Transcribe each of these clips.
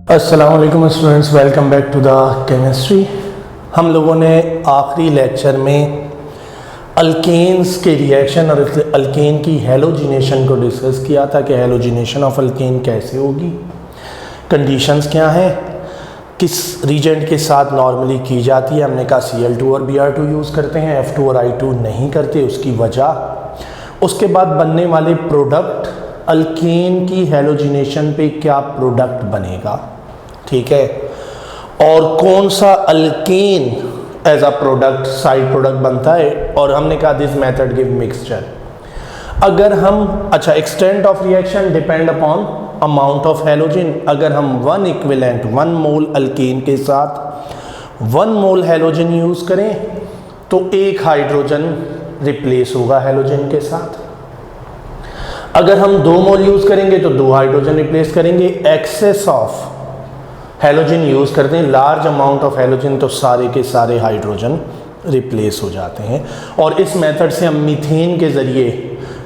अस्सलाम वालेकुम students, welcome back to the chemistry. हम लोगों ने आखिरी लेक्चर में अल्केन्स के रिएक्शन और अल्केन की हैलोजिनेशन को डिस्कस किया था कि हैलोजिनेशन ऑफ अल्केन कैसे होगी, कंडीशंस क्या हैं, किस रीजेंट के साथ नॉर्मली की जाती है। हमने कहा Cl2 और Br2 यूज़ करते हैं, F2 और I2 नहीं करते, उसकी वजह। उसके बाद बनने वाले प्रोडक्ट, अल्केन की हैलोजिनेशन पे क्या प्रोडक्ट बनेगा, ठीक है, और कौन सा alkane as a product side product बनता है। और हमने कहा दिस मेथड गिव मिक्सचर। अगर हम extent of reaction depend upon amount of halogen. अगर हम 1 मोल अल्केन के साथ 1 मोल हैलोजन यूज़ करें तो 1 हाइड्रोजन रिप्लेस होगा हैलोजन के साथ। अगर हम 2 मोल यूज़ करेंगे तो 2 हाइड्रोजन रिप्लेस करेंगे। एक्सेस ऑफ हैलोजन यूज़ करते हैं, लार्ज अमाउंट ऑफ हैलोजन, तो सारे के सारे हाइड्रोजन रिप्लेस हो जाते हैं। और इस मेथड से हम मीथेन के ज़रिए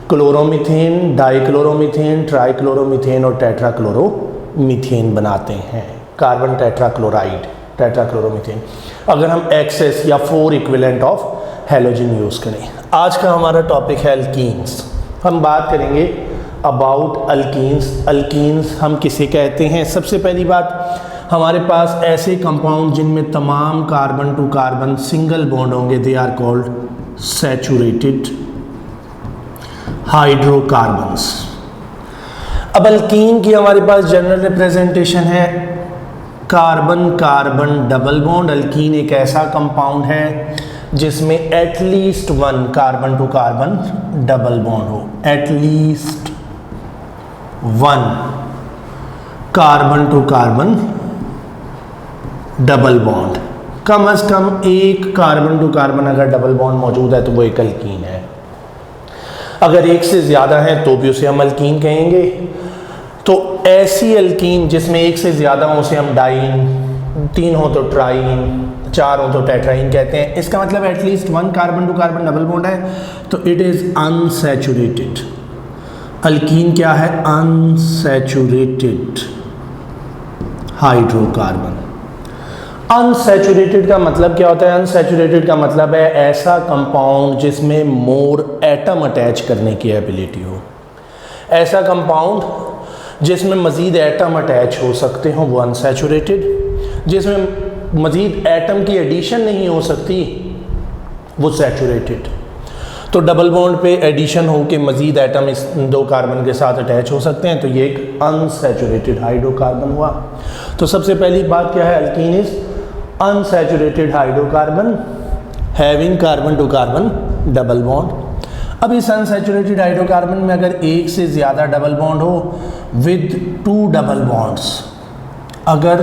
क्लोरोमीथेन, डाइक्लोरोमीथेन, ट्राइक्लोरोमीथेन और टेट्राक्लोरोमीथेन बनाते हैं। कार्बन टेट्राक्लोराइड, टेट्राक्लोरोमीथेन, अगर हम एक्सेस या 4 इक्विवेलेंट ऑफ हैलोजन यूज़ करें। आज का हमारा टॉपिक है अल्कीन्स। हम बात करेंगे अबाउट अल्कीन्स। अल्कीन्स हम किसे कहते हैं? सबसे पहली बात, हमारे पास ऐसे कंपाउंड जिनमें तमाम carbon to carbon single bond होंगे, they are called saturated hydrocarbons. अब अल्कीन की हमारे पास जनरल रिप्रेजेंटेशन है carbon carbon double bond. Alkene एक ऐसा कंपाउंड है जिसमें at least 1 carbon to carbon double bond हो, at least 1 carbon to carbon double bond, कम अज कम 1 कार्बन टू कार्बन अगर डबल बॉन्ड मौजूद है तो वो एक अल्कीन है। अगर 1 से ज़्यादा है तो भी उसे हम अल्कीन कहेंगे। तो ऐसी अल्कीन जिसमें 1 से ज़्यादा हो उसे हम डाइन, 3 हो तो ट्राइन, 4 हो तो टेट्राइन कहते हैं। इसका मतलब at least 1 carbon to carbon double bond है तो इट इज़ अनसैचुरेटेड। अल्कीन क्या है? Unsaturated hydrocarbon. अनसैचुरेटेड का मतलब क्या होता है? अनसैचुरेटेड का मतलब है ऐसा कंपाउंड जिसमें मोर एटम अटैच करने की एबिलिटी हो। ऐसा कंपाउंड जिसमें मज़ीद एटम अटैच हो सकते हो वो अनसैचुरेटेड। जिसमें मज़ीद एटम की एडिशन नहीं हो सकती वो सैचुरेटेड। तो डबल बॉन्ड पे एडिशन हो के मज़ीद एटम इस 2 कार्बन के साथ अटैच हो सकते हैं, तो ये एक अनसैचुरेटेड हाइड्रोकार्बन हुआ। तो सबसे पहली बात क्या है? Alkene is unsaturated hydrocarbon having carbon to carbon double bond. अब इस अनसैचुरेटेड हाइड्रोकार्बन में अगर 1 से ज़्यादा डबल बॉन्ड हो विद 2 डबल बॉन्ड्स, अगर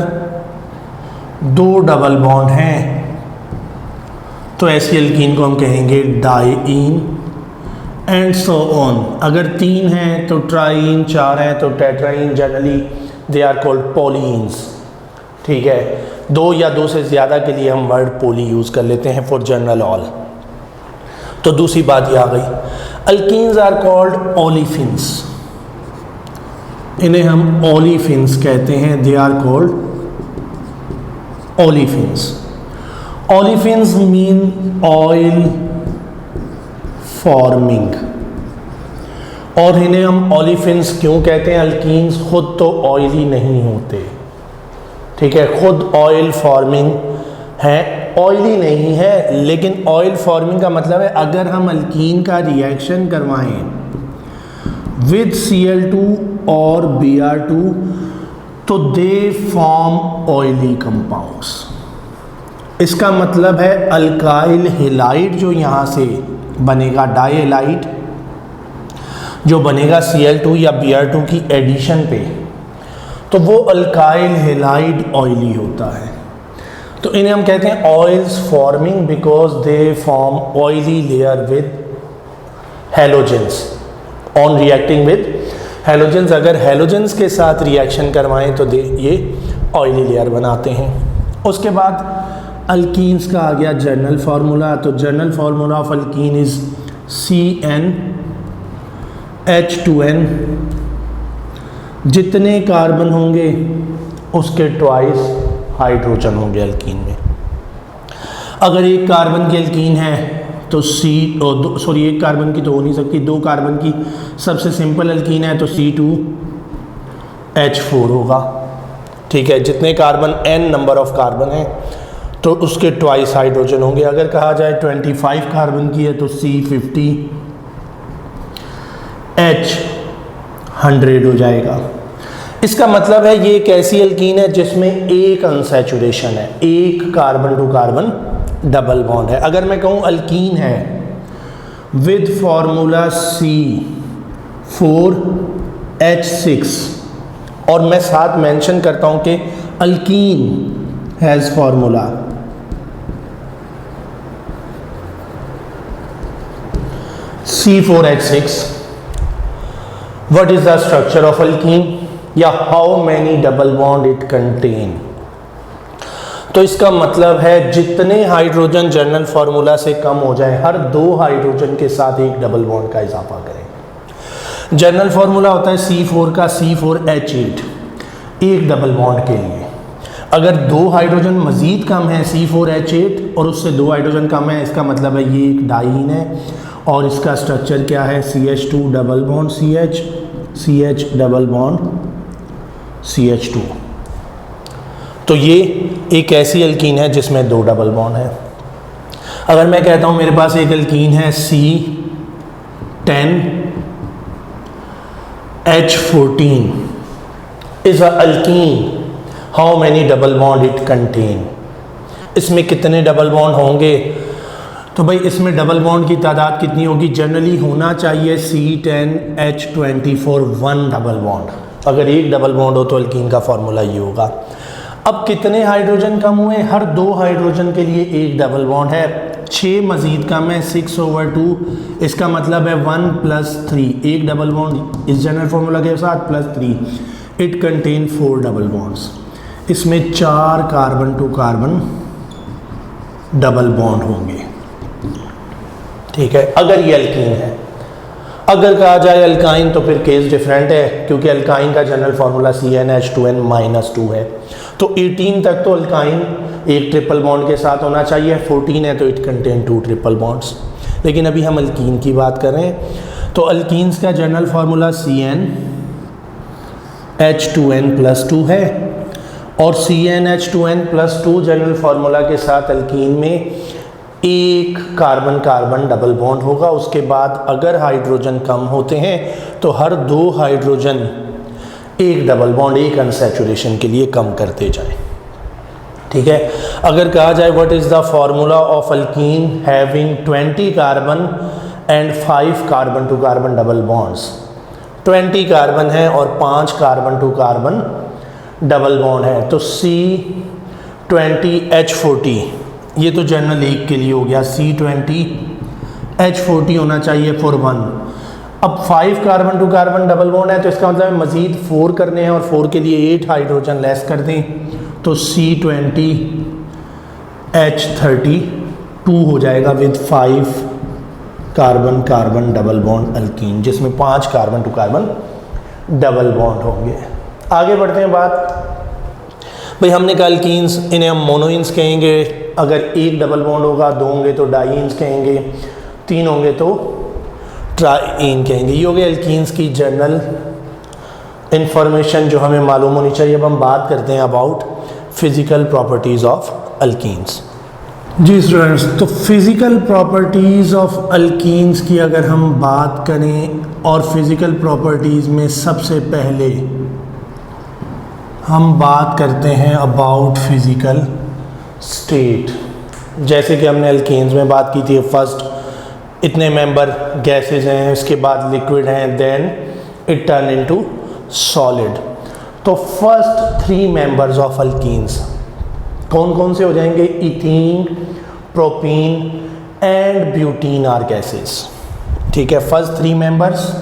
2 डबल बॉन्ड हैं तो ऐसी अल्कीन को हम कहेंगे डाईन एंड सो ऑन। अगर 3 हैं तो ट्राइन, 4 हैं तो टेट्राइन, जनरली दे आर कॉल्ड पॉलीन्स, ठीक है। 2 या 2 से ज़्यादा के लिए हम वर्ड पोली यूज़ कर लेते हैं फॉर जनरल ऑल। तो दूसरी बात ये आ गई, अल्कीन्स आर कॉल्ड ओलिफिन्स। इन्हें हम ओलिफिन्स कहते हैं, they are called olefins. Olefins mean oil forming. और इन्हें हम ओलिफिन्स क्यों कहते हैं? अल्कीन्स खुद तो ऑयली नहीं होते, ठीक है, खुद ऑयल फॉर्मिंग है, ऑयली नहीं है। लेकिन ऑयल फॉर्मिंग का मतलब है अगर हम अल्कीन का रिएक्शन करवाएं विद Cl2 और Br2 तो दे फॉर्म ऑयली कंपाउंड्स। इसका मतलब है अल्काइल हेलाइड जो यहाँ से बनेगा, डाई हेलाइड जो बनेगा Cl2 या Br2 की एडिशन पे, तो वो अल्काइल हेलाइड ऑयली होता है। तो इन्हें हम कहते हैं oils forming because they form oily layer with halogens on reacting with halogens. अगर हैलोजेंस के साथ रिएक्शन करवाएं तो ये ऑयली लेयर बनाते हैं। उसके बाद अल्कीन्स का आ गया जनरल फार्मूला। तो general formula of alkene is CnH2n। जितने कार्बन होंगे उसके ट्वाइस हाइड्रोजन होंगे अल्कीन में। अगर एक कार्बन की अल्कीन है तो एक कार्बन की तो हो नहीं सकती, 2 कार्बन की सबसे सिंपल अल्कीन है तो C2H4 होगा। ठीक है, जितने carbon n number of carbon है तो उसके ट्वाइस हाइड्रोजन होंगे। अगर कहा जाए 25 कार्बन की है तो C50H100 हो जाएगा। इसका मतलब है ये एक ऐसी अल्कीन है जिसमें एक अनसैचुरेशन है, एक carbon to carbon double bond है। अगर मैं कहूँ अल्कीन है विद फॉर्मूला C4H6 और मैं साथ मेंशन करता हूँ कि alkyne has formula C4H6, what is the structure of alkene या how many double bond it contain। तो इसका मतलब है जितने हाइड्रोजन जनरल फार्मूला से कम हो जाए, हर 2 हाइड्रोजन के साथ एक डबल बॉन्ड का इजाफा करें। जनरल फार्मूला होता है C4 का C4H8 एक डबल बॉन्ड के लिए। अगर 2 हाइड्रोजन मज़ीद कम है C4H8 और उससे 2 हाइड्रोजन कम है, इसका मतलब है ये एक डाईन है और इसका स्ट्रक्चर क्या है CH2 double bond CH, CH double bond CH2। तो ये एक ऐसी अल्कीन है जिसमें 2 डबल बॉन्ड है। अगर मैं कहता हूँ मेरे पास एक अल्कीन है C10H14 is a alkyne, how many double bond it contain. इसमें कितने डबल बॉन्ड होंगे? तो भाई इसमें डबल बॉन्ड की तादाद कितनी होगी? जनरली होना चाहिए C10H24 1 डबल बॉन्ड। अगर एक डबल बॉन्ड हो तो अल्कीन का फॉर्मूला ये होगा। अब कितने हाइड्रोजन कम हुए? हर 2 हाइड्रोजन के लिए एक डबल बॉन्ड है। 6 मज़ीद कम है 6/2, इसका मतलब है 1 + 3 एक डबल बॉन्ड इस जनरल फॉर्मूला के साथ +3 इट कंटेन 4 डबल बॉन्ड्स। इसमें 4 carbon to carbon double bond होंगे। ठीक है, अगर ये अल्कीन है। अगर कहा जाए अल्काइन तो फिर केस डिफरेंट है, क्योंकि अल्काइन का जनरल फार्मूला CnH2n-2 है। तो 18 तक तो अल्काइन एक ट्रिपल बॉन्ड के साथ होना चाहिए, 14 है तो इट कंटेन 2 ट्रिपल बॉन्ड्स। लेकिन अभी हम अल्कीन की बात कर रहे हैं, तो अल्कीन्स का जनरल फार्मूला CnH2n+2 है और CnH2n+2 जनरल फार्मूला के साथ अल्कीन में एक कार्बन कार्बन डबल बॉन्ड होगा। उसके बाद अगर हाइड्रोजन कम होते हैं तो हर 2 हाइड्रोजन एक डबल बॉन्ड एक अनसैचुरेशन के लिए कम करते जाए। ठीक है, अगर कहा जाए what is the formula of alkene having 20 carbon and 5 carbon to carbon double bonds. 20 carbon है और 5 carbon to carbon double bond है, तो C20H40 ये तो जनरल एक के लिए हो गया, C20H40 होना चाहिए फॉर 1। अब 5 carbon to carbon double bond है तो इसका मतलब मज़ीद 4 करने हैं और 4 के लिए 8 हाइड्रोजन लेस कर दें तो C20H32 हो जाएगा with 5 carbon carbon double bond alkene, जिसमें 5 carbon to carbon double bond होंगे। आगे बढ़ते हैं बात। भाई हमने कहा अल्कीन्स, इन्हें हम मोनोइंस कहेंगे। अगर एक डबल बॉन्ड होगा, 2 होंगे तो डाईन्स कहेंगे, 3 होंगे तो ट्राईन कहेंगे। ये हो गए अल्कीन्स की जनरल इंफॉर्मेशन जो हमें मालूम होनी चाहिए। अब हम बात करते हैं about physical properties of alkenes. जी स्टूडेंट्स, तो फिज़िकल प्रॉपर्टीज़ ऑफ अल्कीन्स की अगर हम बात करें, और फिज़िकल प्रॉपर्टीज़ में सबसे पहले हम बात करते हैं अबाउट फिज़िकल स्टेट। जैसे कि हमने अल्कीन्स में बात की थी, फर्स्ट इतने मेंबर गैसेस हैं, उसके बाद लिक्विड हैं, then it turn into solid. तो फर्स्ट 3 मेंबर्स ऑफ अल्कीन्स कौन कौन से हो जाएंगे? Ethene, propene and butene are gases. ठीक है, फर्स्ट 3 मेंबर्स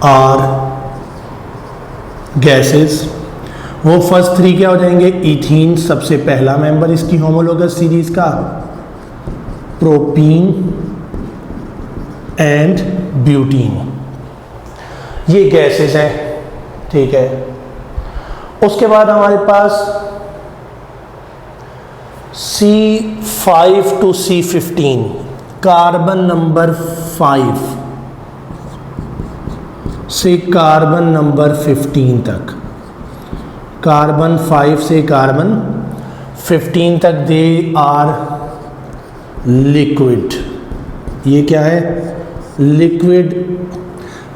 आर गैसेस। वो फर्स्ट 3 क्या हो जाएंगे? इथीन सबसे पहला मेंबर इसकी होमोलोगस सीरीज का, प्रोपीन एंड ब्यूटीन, ये गैसेस हैं, ठीक है। उसके बाद हमारे पास C5 to C15, carbon number 5 से कार्बन नंबर 15 तक, कार्बन 5 से कार्बन 15 तक दे आर लिक्विड। ये क्या है? लिक्विड।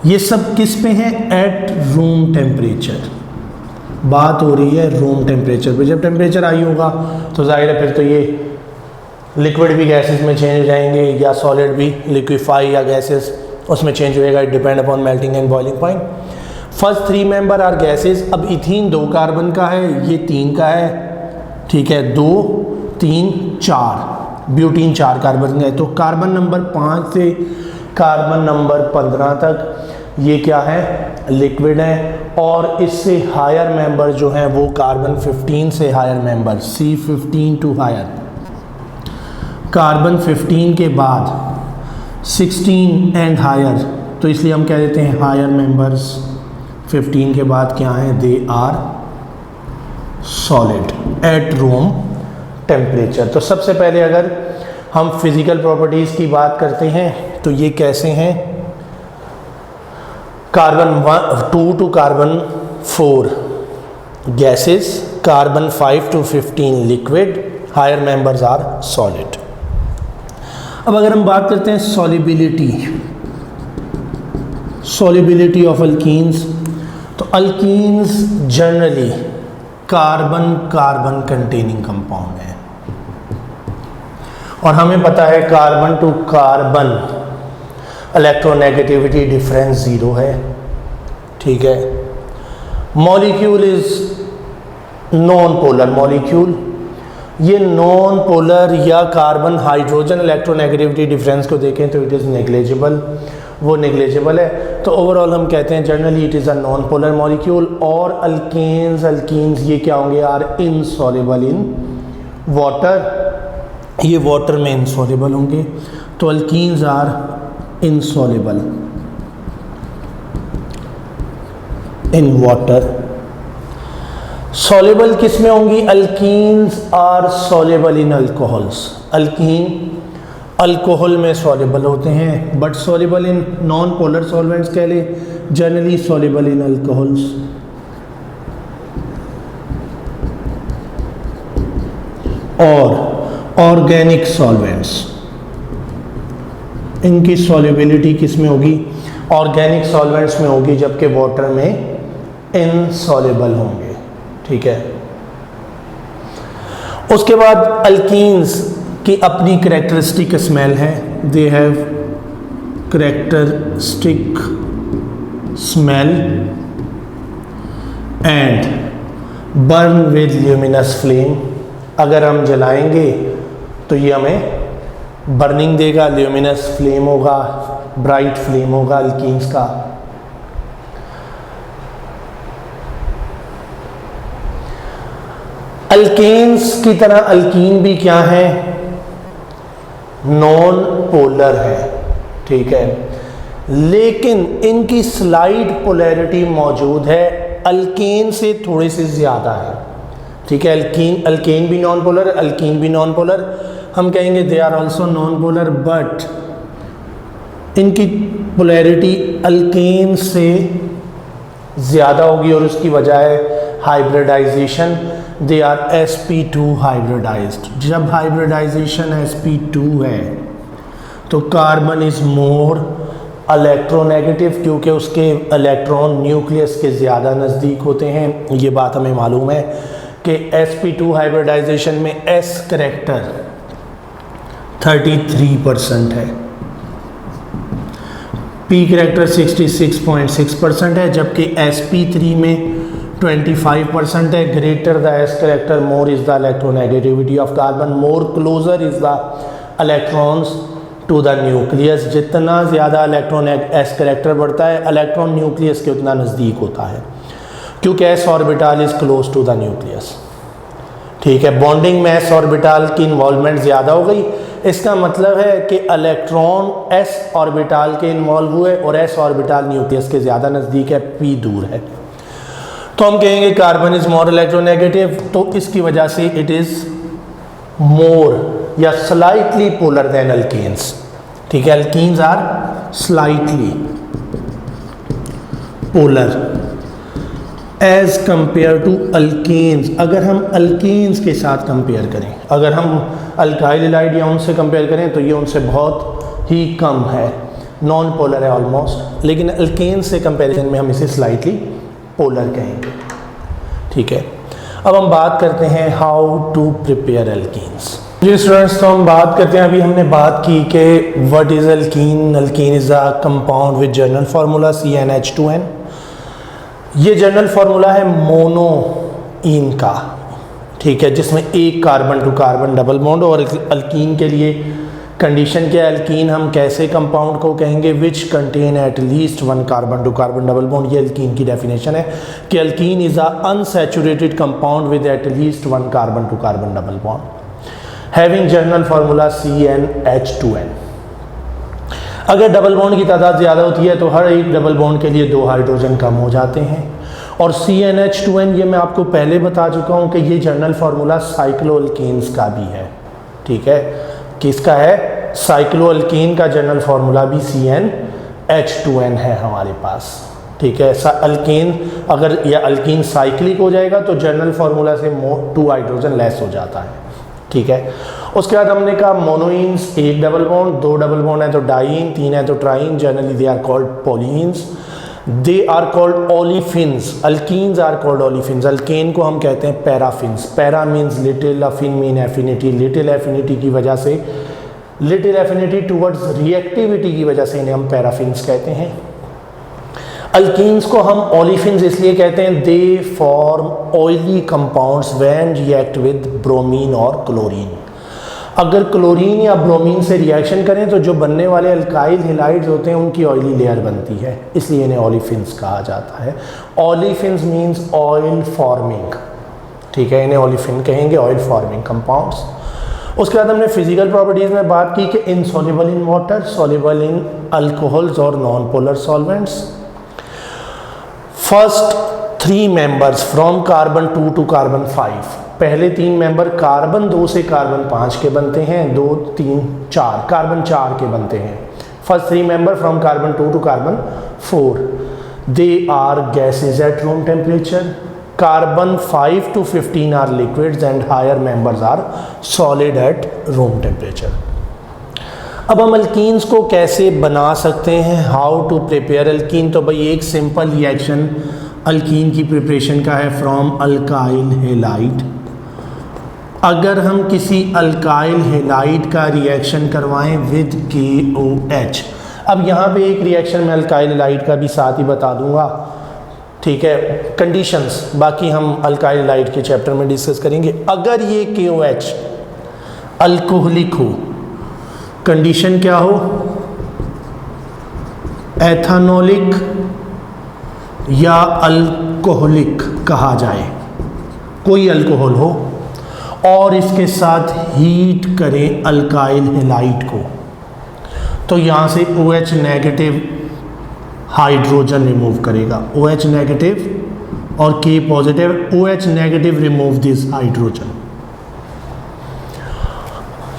ये सब किस पे हैं? Eight room temperature. बात हो रही है रूम टेम्परेचर पे। जब टेम्परेचर हाई होगा तो जाहिर है फिर तो ये लिक्विड भी गैसेस में चेंज हो जाएंगे, या सॉलिड भी लिक्विफाई या गैसेस उसमें चेंज होएगा, depend upon melting and boiling point. First 3 member are gases. अब इथीन 2 कार्बन का है, ये 3 का है, ठीक है। 2 3 4, ब्यूटीन 4 कार्बन का है। तो कार्बन नंबर 5 से कार्बन नंबर 15 तक ये क्या है? लिक्विड है। और इससे हायर मेंबर जो हैं वो कार्बन 15 से higher member, C15 to higher. Carbon 15 के बाद 16 एंड हायर, तो इसलिए हम कह देते हैं हायर मेंबर्स 15 के बाद क्या हैं? They are solid at room temperature. तो सबसे पहले अगर हम फिजिकल प्रॉपर्टीज़ की बात करते हैं तो ये कैसे हैं? Carbon 2 to carbon 4 gases, carbon 5 to 15 liquid, higher members are solid. अब अगर हम बात करते हैं सॉलिबिलिटी ऑफ अल्कीन्स, तो alkenes generally carbon carbon containing compound है। और हमें पता है carbon to carbon electronegativity difference 0 है, ठीक है। Molecule is non polar molecule. ये नॉन पोलर या कार्बन हाइड्रोजन इलेक्ट्रोनेगेटिविटी डिफरेंस को देखें तो इट इज़ नेग्लेजिबल, वो नेग्लेजिबल है। तो ओवरऑल हम कहते हैं generally it is a non polar molecule. और अल्कीन्स ये क्या होंगे? आर इनसॉल्युबल इन वाटर, ये वाटर में इनसॉल्युबल होंगे। तो alkenes are insoluble in water. Soluble किस में होंगी? Alkenes are soluble in alcohols. Alkene alcohol में सॉल्युबल होते हैं, but soluble in non polar solvents कह ले, जनरली सॉल्युबल इन अल्कोहल्स। और ऑर्गेनिक सॉल्वेंट्स, इनकी सॉल्युबिलिटी किस में होगी? ऑर्गेनिक सॉल्वेंट्स में होगी, जबकि वाटर में इनसॉल्युबल होंगे, ठीक है। उसके बाद अल्कीन्स की अपनी करेक्टरिस्टिक स्मेल है। They have characteristic smell and burn with luminous flame. अगर हम जलाएंगे तो ये हमें बर्निंग देगा, ल्यूमिनस फ्लेम होगा, ब्राइट फ्लेम होगा अल्कीन्स का। अल्केन्स की तरह अल्कीन भी क्या है? नॉन पोलर है, ठीक है, लेकिन इनकी स्लाइड पोलैरिटी मौजूद है, अल्केन से थोड़े से ज़्यादा है, ठीक है। अल्केन भी नॉन पोलर, अल्कीन भी नॉन पोलर। हम कहेंगे they are also non polar, but इनकी पोलैरिटी अल्केन से ज़्यादा होगी और उसकी वजह है hybridization. They are sp2 hybridized. जब हाइब्रिडाइजेशन sp2 है तो कार्बन इज़ मोर इलेक्ट्रोनेगेटिव, क्योंकि उसके इलेक्ट्रॉन न्यूक्लियस के ज़्यादा नज़दीक होते हैं। ये बात हमें मालूम है कि sp2 हाइब्रिडाइजेशन में s करेक्टर 33% है, p करेक्टर 66.6% है, जबकि sp3 में 25% है। Greater the s character more is the electronegativity of carbon, more closer is the electrons to the nucleus. जितना ज़्यादा इलेक्ट्रॉन एस करेक्टर बढ़ता है, इलेक्ट्रॉन न्यूक्लियस के उतना नज़दीक होता है, क्योंकि s orbital is close to the nucleus, ठीक है। बॉन्डिंग में एस ऑर्बिटल की इन्वॉल्वमेंट ज़्यादा हो गई, इसका मतलब है कि इलेक्ट्रॉन s ऑर्बिटल के इन्वॉल्व हुए और s ऑर्बिटल न्यूक्लियस के ज़्यादा नज़दीक है, p दूर है, तो हम कहेंगे कार्बन इज मोर इलेक्ट्रोनेगेटिव। तो इसकी वजह से इट इज़ मोर या स्लाइटली पोलर देन अल्केन्स। ठीक है, alkenes are slightly polar as compare to alkanes. अगर हम अल्केन्स के साथ कंपेयर करें, अगर हम अल्काइल हैलाइड या उनसे कंपेयर करें तो ये उनसे बहुत ही कम है, नॉन पोलर है ऑलमोस्ट, लेकिन अल्केन्स से कंपेरिजन में हम इसे स्लाइटली पोलर कहेंगे। ठीक है, अब हम बात करते हैं हाउ टू प्रिपेयर अल्कीन्स। जी स्टूडेंट्स, तो हम बात करते हैं, अभी हमने बात की कि what is alkyne. Alkyne is a compound with general formula CnH2n। ये जनरल फार्मूला है मोनोइन का, ठीक है, जिसमें एक carbon to carbon double bond. और अल्कीन के लिए कंडीशन क्या है, अल्कीन हम कैसे कंपाउंड को कहेंगे, which contain at least one carbon to carbon double bond. ये अल्कीन की डेफिनेशन है कि alkene is a unsaturated compound with at least one carbon to carbon double bond having general formula CnH2n। अगर double bond की तादाद ज़्यादा होती है तो हर एक डबल बॉन्ड के लिए 2 हाइड्रोजन कम हो जाते हैं। और CnH2n ये मैं आपको पहले बता चुका हूँ कि ये जनरल फार्मूला साइक्लोअल्कीन्स का भी है। ठीक है, किसका है, साइक्लोअल्कीन का जनरल फार्मूला भी CnH2n है हमारे पास। ठीक है, अल्कीन अगर यह अल्कीन साइक्लिक हो जाएगा तो जनरल फार्मूला से 2 हाइड्रोजन लेस हो जाता है। ठीक है, उसके बाद हमने कहा मोनोइन्स, एक डबल बॉन्ड, 2 डबल बॉन्ड है तो डाइइन, 3 है तो triene. Generally they are called polyenes, they are called olefins. Alkenes are called olefins. Alkane को हम कहते हैं paraffins. Para means little, affin mean affinity. Little affinity की वजह से, लिटिल एफिनिटी टुवर्ड्स रिएक्टिविटी की वजह से इन्हें हम पैराफिन्स कहते हैं। अल्कीन्स को हम ओलिफिन्स इसलिए कहते हैं, they form oily compounds when react with bromine और क्लोरीन। अगर क्लोरीन या ब्रोमीन से रिएक्शन करें तो जो बनने वाले अल्काइल हैलाइड्स होते हैं उनकी ऑयली लेयर बनती है, इसलिए इन्हें ओलिफिन्स कहा जाता है। Olefins means oil forming. ठीक है, इन्हें ओलिफिन कहेंगे, ऑयल फॉर्मिंग कंपाउंड्स। उसके बाद हमने फिजिकल प्रॉपर्टीज़ में बात की कि insoluble in water, soluble in alcohols और non polar solvents. First 3 members from carbon 2 to carbon 5, पहले 3 मेंबर कार्बन 2 से कार्बन 5 के बनते हैं, 2 3 4 कार्बन 4 के बनते हैं। First 3 member from carbon 2 to carbon 4, they are gases at room temperature. Carbon 5 to 15 are liquids and higher members are solid at room temperature. अब हम अल्कीन्स को कैसे बना सकते हैं, हाउ टू प्रिपेयर अल्कीन। तो भाई एक सिंपल रिएक्शन अल्कीन की प्रिपरेशन का है, फ्रॉम अल्काइल हैलाइड। अगर हम किसी अल्काइल हैलाइड का रिएक्शन करवाएं विद KOH, अब यहाँ पे एक रिएक्शन में अल्काइल हैलाइड का भी साथ ही बता दूंगा। ठीक है, कंडीशंस बाकी हम अल्काइल हैलाइड के चैप्टर में डिस्कस करेंगे। अगर ये KOH अल्कोहलिक हो, कंडीशन क्या हो, एथेनॉलिक या अल्कोहलिक कहा जाए, कोई अल्कोहल हो और इसके साथ हीट करें अल्काइल हैलाइड को, तो यहाँ से OH नेगेटिव हाइड्रोजन रिमूव करेगा, OH नेगेटिव और K positive. OH negative remove this hydrogen,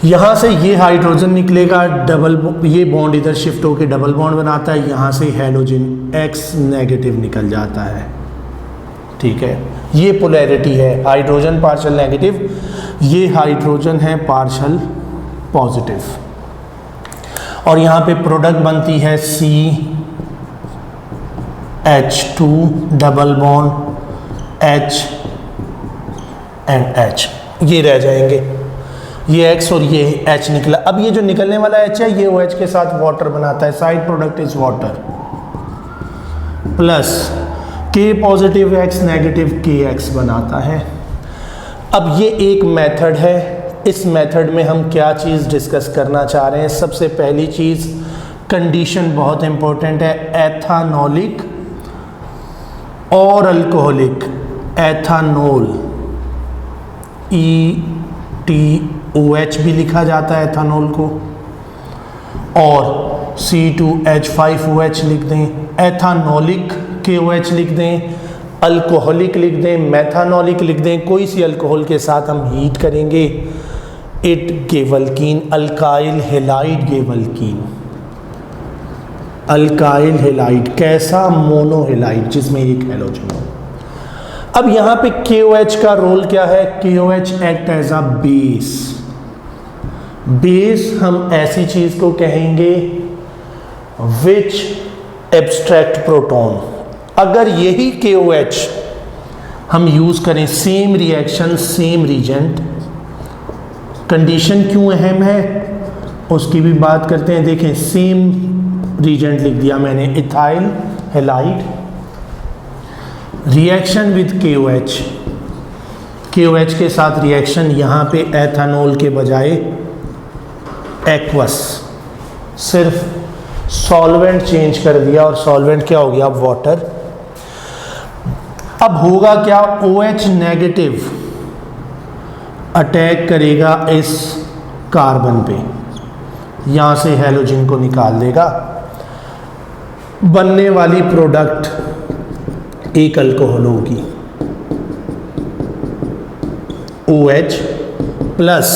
यहाँ से ये हाइड्रोजन निकलेगा, डबल ये बॉन्ड इधर शिफ्ट होकर डबल बॉन्ड बनाता है, यहाँ से हैलोजन X नेगेटिव निकल जाता है। ठीक है, ये पोलैरिटी है, हाइड्रोजन पार्शल नेगेटिव, ये हाइड्रोजन है पार्शल पॉजिटिव। और यहाँ पे प्रोडक्ट बनती है CH2 double bond H and H, ये रह जाएंगे, ये X और ये H निकला। अब ये जो निकलने वाला H है ये OH के साथ वाटर बनाता है, side product is water, plus K positive X negative KX बनाता है। अब ये एक मेथड है, इस मेथड में हम क्या चीज़ डिस्कस करना चाह रहे हैं। सबसे पहली चीज़, कंडीशन बहुत इंपॉर्टेंट है, एथेनॉलिक और अल्कोहलिक। एथेनॉल ETH OH भी लिखा जाता है एथानॉल को, और C2H5OH लिख दें, एथानॉलिक KOH लिख दें, अल्कोहलिक लिख दें, मेथानॉलिक लिख दें, कोई सी अल्कोहल के साथ हम हीट करेंगे, it give alkyne, alkyl halide give alkyne, alkyl halide, कैसा? मोनोहेलाइड जिसमें एक हैलोजन हो। अब यहाँ पे KOH का रोल क्या है? KOH act as a base. Base हम ऐसी चीज को कहेंगे विच एब्स्ट्रैक्ट प्रोटॉन। अगर यही KOH हम यूज करें, same reaction same reagent, condition क्यों अहम है उसकी भी बात करते हैं। देखें, सेम रीजेंट लिख दिया मैंने, ethyl halide, reaction with KOH, KOH के साथ रिएक्शन, यहाँ पे एथानॉल के बजाय एक्वस, सिर्फ सॉल्वेंट चेंज कर दिया और सॉल्वेंट क्या हो गया? वाटर। अब होगा क्या? OH नेगेटिव अटैक करेगा इस कार्बन पे, यहां से हैलोजन को निकाल देगा, बनने वाली प्रोडक्ट एक अल्कोहल होगी, OH प्लस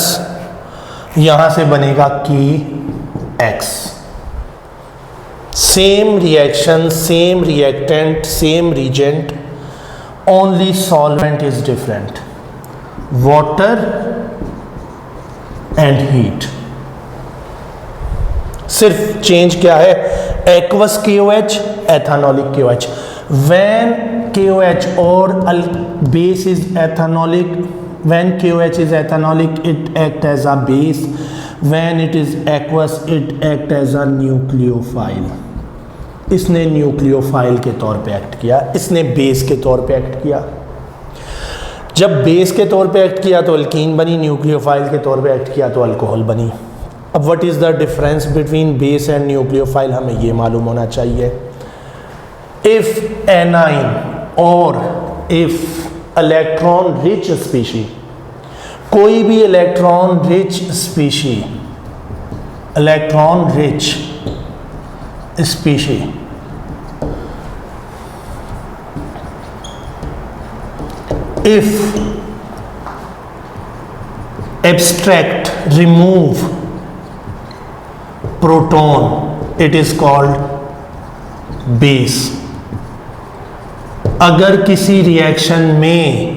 यहां से बनेगा KX। Same reaction, same reactant, same reagent, only solvent is different, water and heat. सिर्फ चेंज क्या है? Aqueous KOH, ethanolic KOH। when KOH or base is ethanolic, when KOH is ethanolic it act as a base, when it is aqueous it act as a nucleophile। इसने nucleophile के तौर पे act किया, इसने base के तौर पे act किया। जब बेस के तौर पे एक्ट किया तो अल्कीन बनी, न्यूक्लियोफाइल के तौर पे एक्ट किया तो अल्कोहल बनी। अब what is the difference between base and nucleophile, हमें ये मालूम होना चाहिए। इफ एनाइन और इफ इलेक्ट्रॉन रिच स्पीशी, कोई भी electron rich species, electron rich species if abstract remove proton it is called base। अगर किसी रिएक्शन में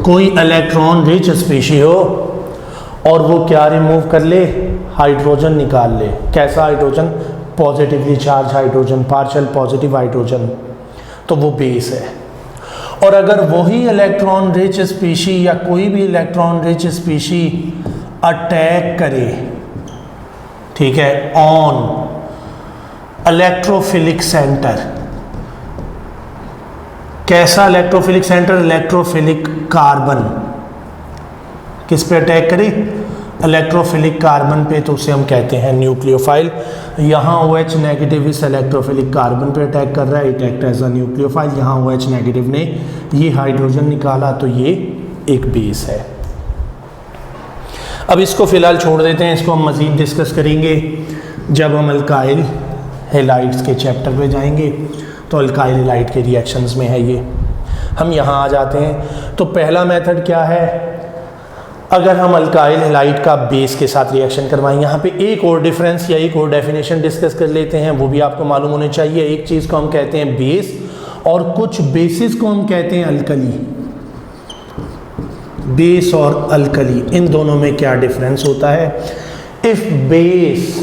कोई इलेक्ट्रॉन रिच स्पीशी हो और वो क्या रिमूव कर ले? हाइड्रोजन निकाल ले। कैसा hydrogen? Positively charge hydrogen, partial positive hydrogen, तो वो बेस है। और अगर वही इलेक्ट्रॉन रिच स्पीशी या कोई भी इलेक्ट्रॉन रिच स्पीशी अटैक करे, ठीक है, ऑन इलेक्ट्रोफिलिक सेंटर, कैसा इलेक्ट्रोफिलिक सेंटर? इलेक्ट्रोफिलिक कार्बन, किस पे अटैक करे? इलेक्ट्रोफिलिक कार्बन पे, तो उसे हम कहते हैं न्यूक्लियोफाइल। यहाँ OH नेगेटिव इस इलेक्ट्रोफिलिक कार्बन पे अटैक कर रहा है, it act as a nucleophile. यहाँ OH नेगेटिव ने ये हाइड्रोजन निकाला तो ये एक बेस है। अब इसको फिलहाल छोड़ देते हैं, इसको हम मज़ीद डिस्कस करेंगे जब हम अल्काइल हेलाइड्स के चैप्टर पे जाएंगे। तो अल्काइल हेलाइड के रिएक्शंस में है ये। हम यहाँ आ जाते हैं। तो पहला मेथड क्या है? अगर हम अल्काइल हेलाइड का बेस के साथ रिएक्शन करवाएं, यहाँ पे एक और डिफरेंस या एक और डेफिनेशन डिस्कस कर लेते हैं, वो भी आपको मालूम होने चाहिए। एक चीज़ को हम कहते हैं बेस और कुछ बेसिस को हम कहते हैं अल्कली। बेस और अल्कली, इन दोनों में क्या डिफरेंस होता है? If base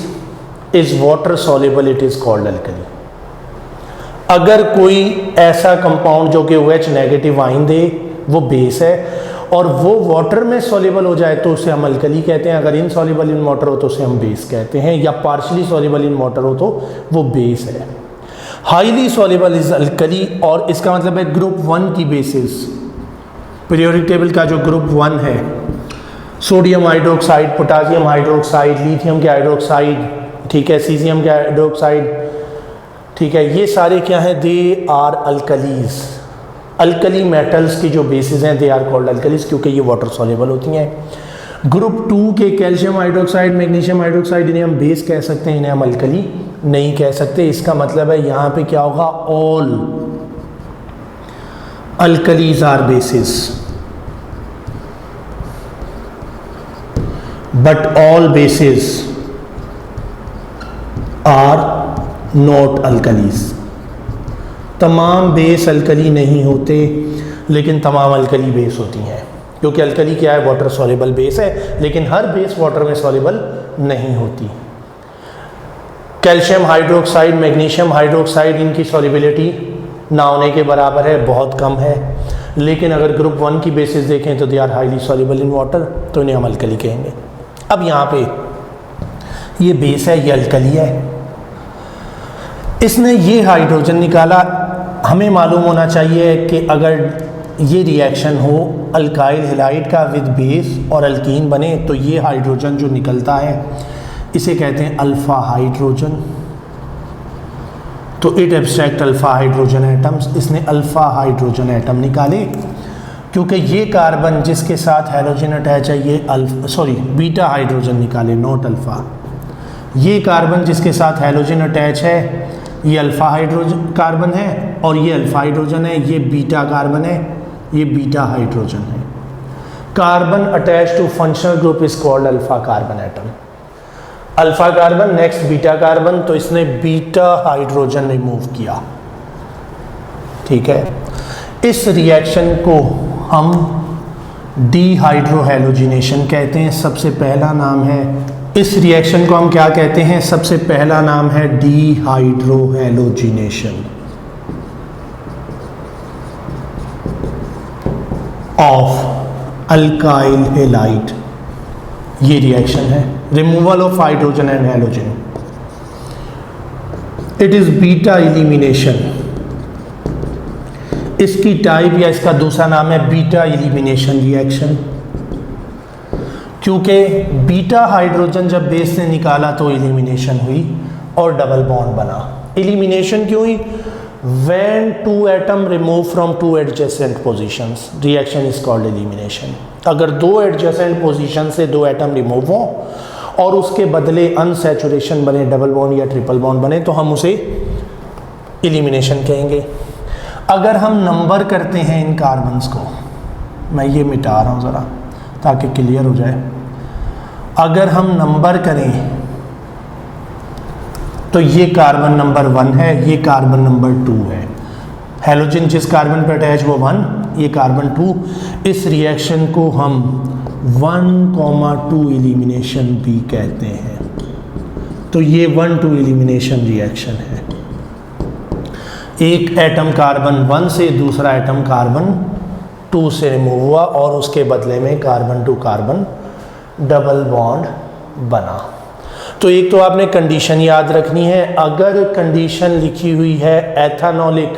is water soluble it is called alkali. अगर कोई ऐसा कंपाउंड जो कि OH नेगेटिव आयन दे वो बेस है, और वो वाटर में सॉल्युबल हो जाए तो उसे हम अल्कली कहते हैं। अगर इनसॉल्युबल इन वाटर हो तो उसे हम बेस कहते हैं, या पार्शली सॉल्युबल इन वाटर हो तो वो बेस है। हाईली सॉल्युबल इज अल्कली, और इसका मतलब है ग्रुप 1 की बेसिस। पीरियोडिक टेबल का जो ग्रुप 1 है, sodium hydroxide, potassium hydroxide, lithium के हाइड्रोक्साइड, ठीक है, सीजियम के हाइड्रोक्साइड, ठीक है, ये सारे क्या हैं? They are alkalis. Alkali metals की जो बेसिस हैं दे आर कॉल्ड अल्कलीज, क्योंकि ये वाटर सॉल्युबल होती हैं। ग्रुप 2 के कैल्शियम हाइड्रोक्साइड, मैग्नीशियम हाइड्रोक्साइड, इन्हें हम बेस कह सकते हैं, इन्हें हम अल्कली नहीं कह सकते। इसका मतलब है यहाँ पे क्या होगा, all alkalis are bases but all bases are not alkalis. तमाम बेस अल्कली नहीं होते, लेकिन तमाम अल्कली बेस होती हैं, क्योंकि अल्कली क्या है, वाटर सॉल्युबल बेस है, लेकिन हर बेस वाटर में सॉल्युबल नहीं होती। कैल्शियम हाइड्रोक्साइड, मैग्नीशियम हाइड्रोक्साइड, इनकी सॉल्युबिलिटी ना होने के बराबर है, बहुत कम है। लेकिन अगर ग्रुप 1 की बेसिस देखें तो they are highly soluble in water, तो इन्हें हम अल्कली कहेंगे। अब यहाँ पे ये बेस है, ये अल्कली है, इसने ये हाइड्रोजन निकाला। हमें मालूम होना चाहिए कि अगर ये रिएक्शन हो अल्काइल हैलाइड का विद बेस और अल्कीन बने, तो ये हाइड्रोजन जो निकलता है इसे कहते हैं अल्फा हाइड्रोजन। तो it abstract alpha hydrogen atoms, इसने अल्फा हाइड्रोजन एटम निकाले, क्योंकि ये कार्बन जिसके साथ हैलोजन अटैच है ये बीटा हाइड्रोजन निकाले, नॉट अल्फा। ये कार्बन जिसके साथ हैलोजन अटैच है ये अल्फा हाइड्रोजन कार्बन है, और ये अल्फा हाइड्रोजन है, ये बीटा कार्बन है, ये बीटा हाइड्रोजन है। Carbon attach to functional group is called alpha carbon atom. Alpha carbon next beta carbon, तो इसने बीटा हाइड्रोजन रिमूव किया, ठीक है। इस रिएक्शन को हम डीहाइड्रोहैलोजिनेशन कहते हैं। सबसे पहला नाम है, इस रिएक्शन को हम क्या कहते हैं, सबसे पहला नाम है डीहाइड्रोहैलोजिनेशन ऑफ अल्काइल हैलाइड। ये रिएक्शन है removal of hydrogen and halogen. It is beta elimination. इसकी टाइप या इसका दूसरा नाम है बीटा एलिमिनेशन रिएक्शन, क्योंकि बीटा हाइड्रोजन जब बेस ने निकाला तो एलिमिनेशन हुई और डबल बॉन्ड बना। एलिमिनेशन क्यों हुई? When two atom remove from two adjacent positions, reaction is called elimination. अगर दो adjacent position से दो एटम रिमूव हो और उसके बदले अनसैचुरेशन बने, डबल बॉन्ड या ट्रिपल बॉन्ड बने, तो हम उसे एलिमिनेशन कहेंगे। अगर हम नंबर करते हैं इन कार्बन्स को, मैं ये मिटा रहा हूँ ज़रा ताकि क्लियर हो जाए। अगर हम नंबर करें तो ये कार्बन नंबर 1 है, ये कार्बन नंबर 2 है। हैलोजन जिस कार्बन पर अटैच वो 1, ये कार्बन 2। इस रिएक्शन को हम 1,2 एलिमिनेशन भी कहते हैं। तो ये 1,2 एलिमिनेशन रिएक्शन है। एक एटम कार्बन 1 से दूसरा एटम कार्बन 2 से रिमूव हुआ और उसके बदले में carbon to carbon double bond बना। तो एक तो आपने कंडीशन याद रखनी है, अगर कंडीशन लिखी हुई है एथेनॉलिक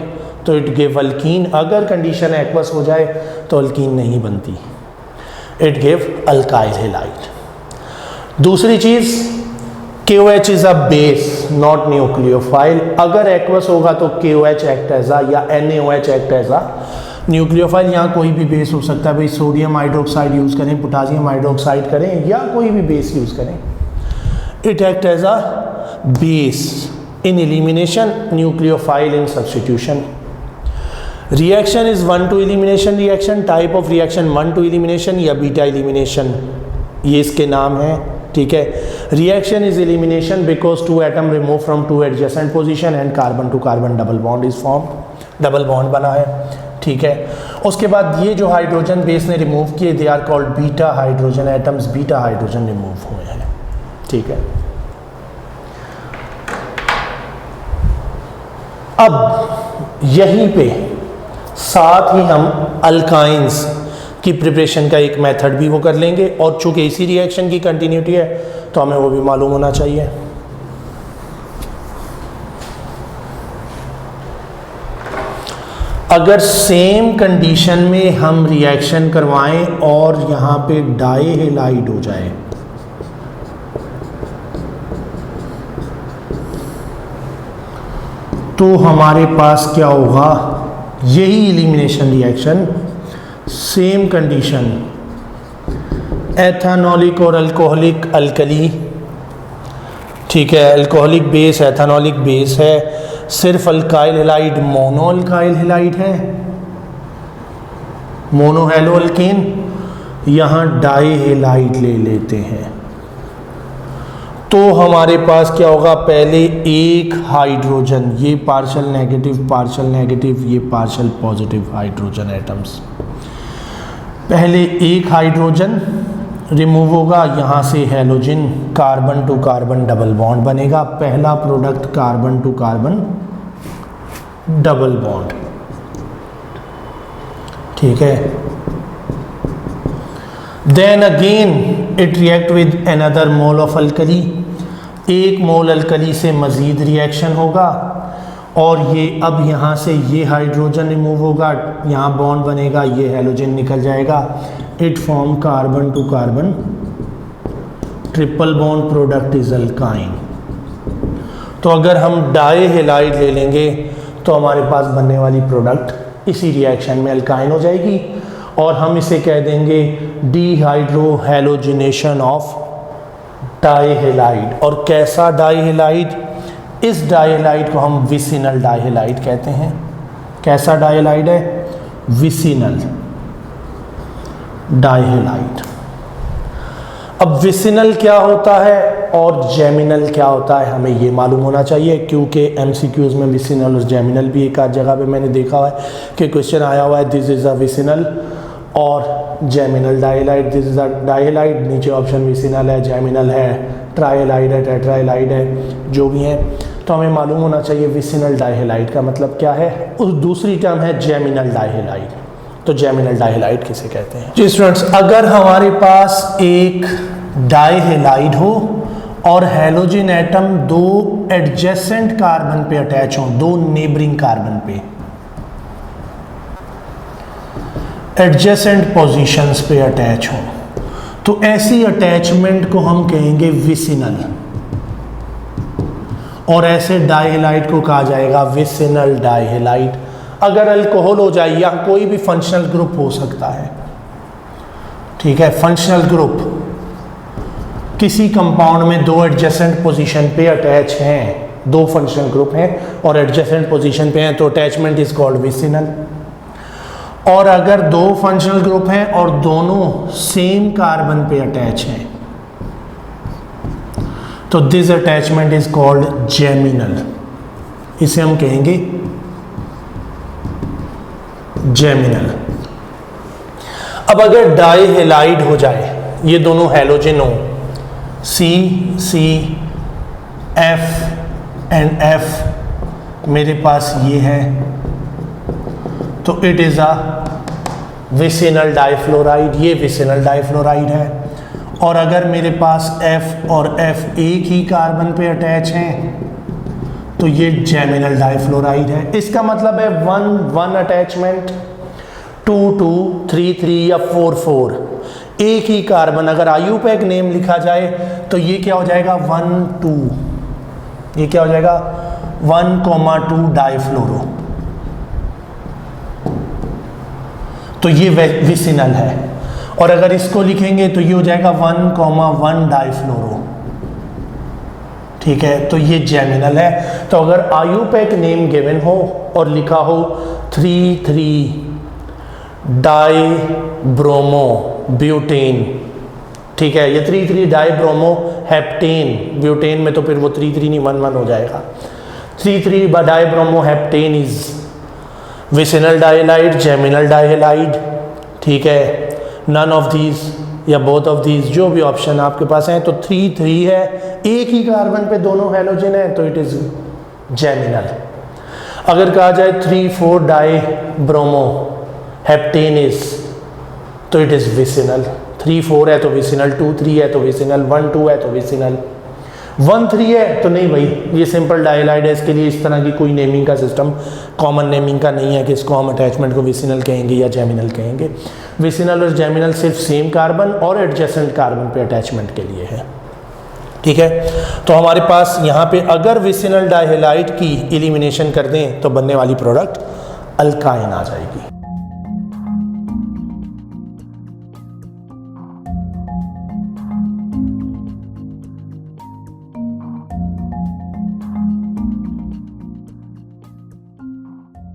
तो इट गिव अल्कीन, अगर कंडीशन एक्वस हो जाए तो अल्कीन नहीं बनती, इट गिव अल्काइल हैलाइड। दूसरी चीज़, KOH is a base not nucleophile. अगर एक्वस होगा तो KOH एक्ट एज अ या NaOH act as a nucleophile. यहाँ कोई भी बेस हो सकता है, भाई सोडियम हाइड्रोक्साइड यूज़ करें, पोटासियम हाइड्रोक्साइड करें, या कोई भी बेस यूज़ करें, it act as a base in elimination, nucleophile in substitution. Reaction is 1,2 elimination reaction. Type of reaction 1,2 elimination या beta elimination, ये इसके नाम है, ठीक है। Reaction is elimination because two atom remove from two adjacent position and carbon to carbon double bond is formed, double bond बना है, ठीक है। उसके बाद ये जो हाइड्रोजन बेस ने रिमूव किए, they are called beta hydrogen atoms, beta hydrogen remove हुए हैं, ठीक है। अब यहीं पे साथ ही हम अल्काइंस की प्रिपरेशन का एक मेथड भी वो कर लेंगे, और चूंकि इसी रिएक्शन की कंटिन्यूटी है तो हमें वो भी मालूम होना चाहिए। अगर सेम कंडीशन में हम रिएक्शन करवाएं और यहाँ पे डाई हैलाइड हो जाए, तो हमारे पास क्या होगा, यही एलिमिनेशन रिएक्शन, सेम कंडीशन एथानॉलिक और अल्कोहलिक अल्कली, ठीक है, अल्कोहलिक बेस एथानॉलिक बेस है। सिर्फ alkyl halide mono alkyl halide है, मोनो हैलो अल्केन। यहाँ डाई हैलाइड ले लेते हैं तो हमारे पास क्या होगा, पहले एक हाइड्रोजन, ये पार्शियल नेगेटिव, ये पार्शियल पॉजिटिव हाइड्रोजन एटम्स। पहले एक हाइड्रोजन रिमूव होगा, यहाँ से halogen, carbon to carbon double bond बनेगा, पहला product carbon to carbon double bond, ठीक है। Then again it react with another mole of alkali, एक मोल अल्कली से मजीद रिएक्शन होगा और ये अब यहाँ से ये हाइड्रोजन रिमूव होगा, यहाँ बॉन्ड बनेगा, ये हैलोजन निकल जाएगा, it form carbon to carbon triple bond, product is alkyne. तो अगर हम डाई हैलाइड ले लेंगे तो हमारे पास बनने वाली प्रोडक्ट इसी रिएक्शन में अल्काइन हो जाएगी और हम इसे कह देंगे dehydrohalogenation of dihalide. और कैसा डाई हैलाइड, इस डाई हैलाइड को हम विसिनल डाई हैलाइड कहते हैं। कैसा डाई हैलाइड है, विसिनल डाई हैलाइड। अब विसिनल क्या होता है और जेमिनल क्या होता है हमें ये मालूम होना चाहिए, क्योंकि एमसीक्यूज में विसिनल और जेमिनल भी एक आध जगह पे मैंने देखा हुआ है कि क्वेश्चन आया हुआ है, दिस इज अ विसिनल और geminal dihalide, this is a dihalide, नीचे ऑप्शन विसिनल है, जेमिनल है, ट्राई हैलाइड है, टेट्रा हैलाइड है, जो भी है। तो हमें मालूम होना चाहिए विसिनल डाई हैलाइड का मतलब क्या है। उस दूसरी टर्म है जेमिनल डाई हैलाइड। तो जेमिनल डाई हैलाइड किसे कहते हैं जी स्टूडेंट्स, अगर हमारे पास एक डाई हैलाइड हो और हैलोजन एटम दो एडजेसेंट कार्बन पे अटैच हो, दो नेबरिंग कार्बन पे एडजेसेंट पोजीशंस पे अटैच हो, तो ऐसी अटैचमेंट को हम कहेंगे विसिनल और ऐसे डाई हैलाइड को कहा जाएगा विसिनल डाई हैलाइड। अगर अल्कोहल हो जाए या कोई भी फंक्शनल ग्रुप हो सकता है, ठीक है, फंक्शनल ग्रुप किसी कंपाउंड में दो एडजेसेंट पोजीशन पे अटैच हैं, दो फंक्शनल ग्रुप हैं और एडजेसेंट पोजीशन पे हैं, तो अटैचमेंट इज कॉल्ड विसिनल। और अगर दो फंक्शनल ग्रुप हैं और दोनों सेम कार्बन पे अटैच हैं तो this attachment is called geminal, इसे हम कहेंगे जेमिनल। अब अगर डाई हैलाइड हो जाए, ये दोनों हैलोजन हो, सी सी एफ एंड एफ मेरे पास ये है, तो it is a vicinal difluoride, ये विसिनल डाइफ्लोराइड है। और अगर मेरे पास F और F एक ही कार्बन पे अटैच हैं तो ये जेमिनल डाइफ्लोराइड है। इसका मतलब है 1 अटैचमेंट, 2 3 या 4 एक ही कार्बन। अगर आईयूपैक नेम लिखा जाए तो ये क्या हो जाएगा 1 2, ये क्या हो जाएगा 1,2 डाइफ्लोरो, तो ये विसिनल है। और अगर इसको लिखेंगे तो ये हो जाएगा 1,1 डाइफ्लोरो, ठीक है, तो ये जेमिनल है। तो अगर आईयूपैक नेम गिवन हो और लिखा हो 3,3 डाई ब्रोमो ब्यूटेन, ठीक है, ये 3,3 डाई ब्रोमो हेप्टेन, ब्यूटेन में तो फिर वो 3,3 नहीं 1,1 हो जाएगा। 3,3 dibromoheptane is vicinal dihalide, geminal dihalide, ठीक है, नन ऑफ दीज या बोथ ऑफ दीज, जो भी ऑप्शन आपके पास हैं। तो 3,3 है, एक ही कार्बन पे दोनों हैलोजन है तो इट इज जेमिनल। अगर कहा जाए 3,4 डाई ब्रोमो हेप्टेन इज, तो इट इज विसिनल। 3,4 है तो विसिनल, 2,3 है तो विसिनल, 1,2 है तो विसिनल, 1,3 है तो नहीं भाई, ये सिंपल डाइलाइड है, इसके लिए इस तरह की कोई नेमिंग का सिस्टम कॉमन नेमिंग का नहीं है कि इसको हम अटैचमेंट को विसिनल कहेंगे या जेमिनल कहेंगे। विसिनल और जेमिनल सिर्फ सेम कार्बन और एडजेसेंट कार्बन पे अटैचमेंट के लिए है, ठीक है। तो हमारे पास यहाँ पे अगर विसिनल डाइहैलाइड की एलिमिनेशन कर दें तो बनने वाली प्रोडक्ट अल्काइन आ जाएगी।